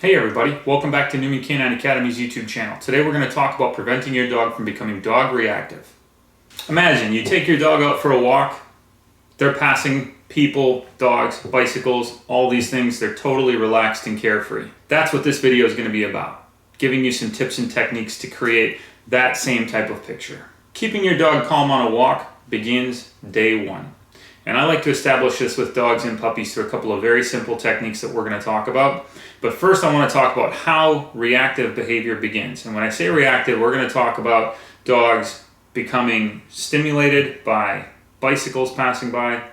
Hey everybody, welcome back to Neuman K-9 Academy's YouTube channel. Today we're going to talk about preventing your dog from becoming dog reactive. Imagine you take your dog out for a walk, they're passing people, dogs, bicycles, all these things, they're totally relaxed and carefree. That's what this video is going to be about, giving you some tips and techniques to create that same type of picture. Keeping your dog calm on a walk begins day one. And I like to establish this with dogs and puppies through a couple of very simple techniques that we're going to talk about. But first I want to talk about how reactive behavior begins. And when I say reactive, we're going to talk about dogs becoming stimulated by bicycles passing by,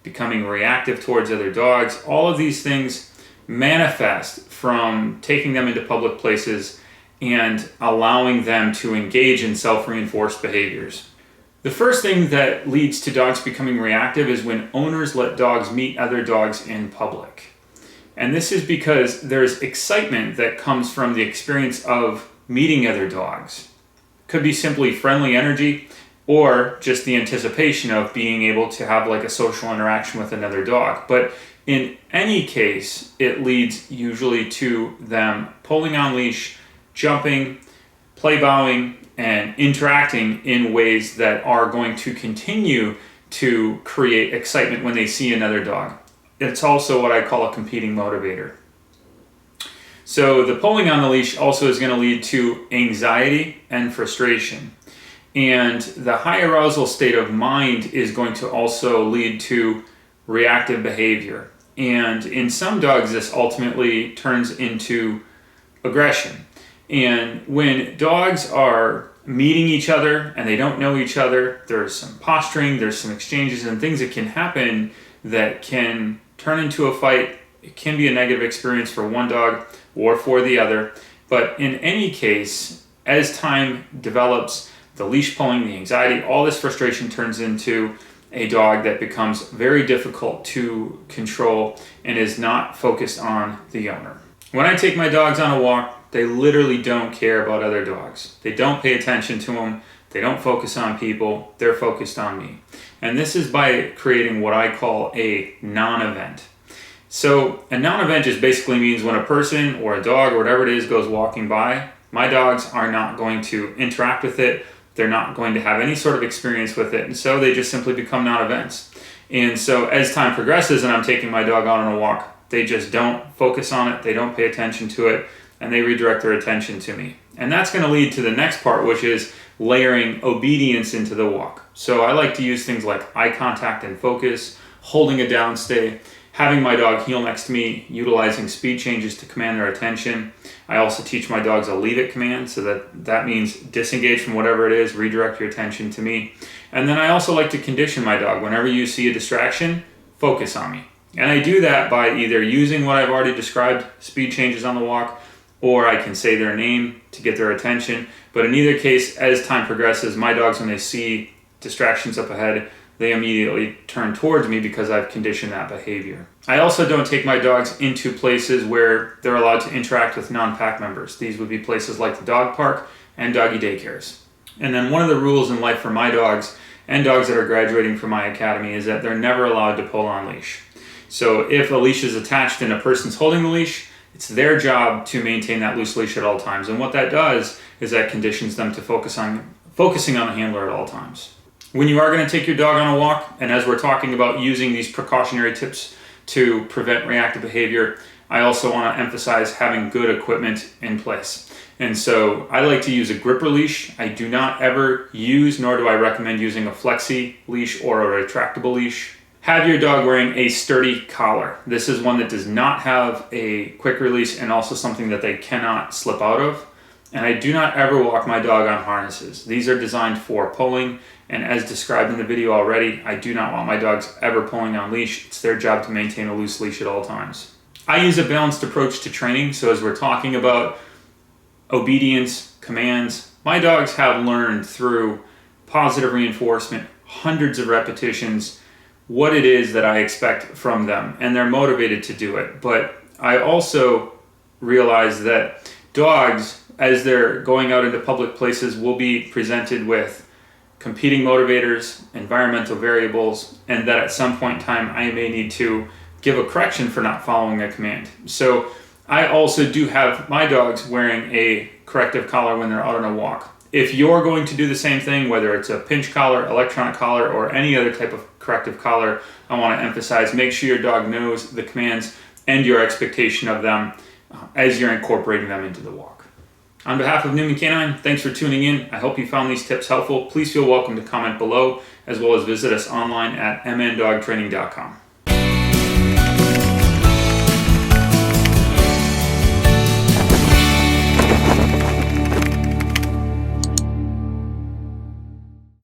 becoming reactive towards other dogs. All of these things manifest from taking them into public places and allowing them to engage in self-reinforced behaviors. The first thing that leads to dogs becoming reactive is when owners let dogs meet other dogs in public. And this is because there's excitement that comes from the experience of meeting other dogs. Could be simply friendly energy or just the anticipation of being able to have like a social interaction with another dog. But in any case, it leads usually to them pulling on leash, jumping, play bowing, and interacting in ways that are going to continue to create excitement when they see another dog. It's also what I call a competing motivator. So the pulling on the leash also is going to lead to anxiety and frustration. And the high arousal state of mind is going to also lead to reactive behavior. And in some dogs, this ultimately turns into aggression. And when dogs are meeting each other and they don't know each other, there's some posturing, there's some exchanges and things that can happen that can turn into a fight. It can be a negative experience for one dog or for the other. But in any case, as time develops, the leash pulling, the anxiety, all this frustration turns into a dog that becomes very difficult to control and is not focused on the owner. When I take my dogs on a walk, they literally don't care about other dogs. They don't pay attention to them. They don't focus on people. They're focused on me. And this is by creating what I call a non-event. So a non-event just basically means when a person or a dog or whatever it is goes walking by, my dogs are not going to interact with it. They're not going to have any sort of experience with it. And so they just simply become non-events. And so as time progresses and I'm taking my dog out on a walk, they just don't focus on it. They don't pay attention to it. And they redirect their attention to me. And that's going to lead to the next part, which is layering obedience into the walk. So I like to use things like eye contact and focus, holding a down stay, having my dog heel next to me, utilizing speed changes to command their attention. I also teach my dogs a leave it command, so that means disengage from whatever it is, redirect your attention to me. And then I also like to condition my dog. Whenever you see a distraction, focus on me. And I do that by either using what I've already described, speed changes on the walk, or I can say their name to get their attention. But in either case, as time progresses, my dogs, when they see distractions up ahead, they immediately turn towards me because I've conditioned that behavior. I also don't take my dogs into places where they're allowed to interact with non-pack members. These would be places like the dog park and doggy daycares. And then one of the rules in life for my dogs and dogs that are graduating from my academy is that they're never allowed to pull on leash. So if a leash is attached and a person's holding the leash, it's their job to maintain that loose leash at all times. And what that does is that conditions them to focusing on the handler at all times. When you are going to take your dog on a walk, and as we're talking about using these precautionary tips to prevent reactive behavior, I also want to emphasize having good equipment in place. And so I like to use a gripper leash. I do not ever use, nor do I recommend using a flexi leash or a retractable leash. Have your dog wearing a sturdy collar. This is one that does not have a quick release and also something that they cannot slip out of. And I do not ever walk my dog on harnesses. These are designed for pulling, and as described in the video already, I do not want my dogs ever pulling on leash. It's their job to maintain a loose leash at all times. I use a balanced approach to training, so as we're talking about obedience, commands, my dogs have learned through positive reinforcement, hundreds of repetitions, what it is that I expect from them, and they're motivated to do it. But I also realize that dogs, as they're going out into public places, will be presented with competing motivators, environmental variables, and that at some point in time I may need to give a correction for not following a command. So I also do have my dogs wearing a corrective collar when they're out on a walk. If you're going to do the same thing, whether it's a pinch collar, electronic collar, or any other type of corrective collar, I want to emphasize, make sure your dog knows the commands and your expectation of them as you're incorporating them into the walk. On behalf of Neuman K-9, thanks for tuning in. I hope you found these tips helpful. Please feel welcome to comment below, as well as visit us online at mndogtraining.com.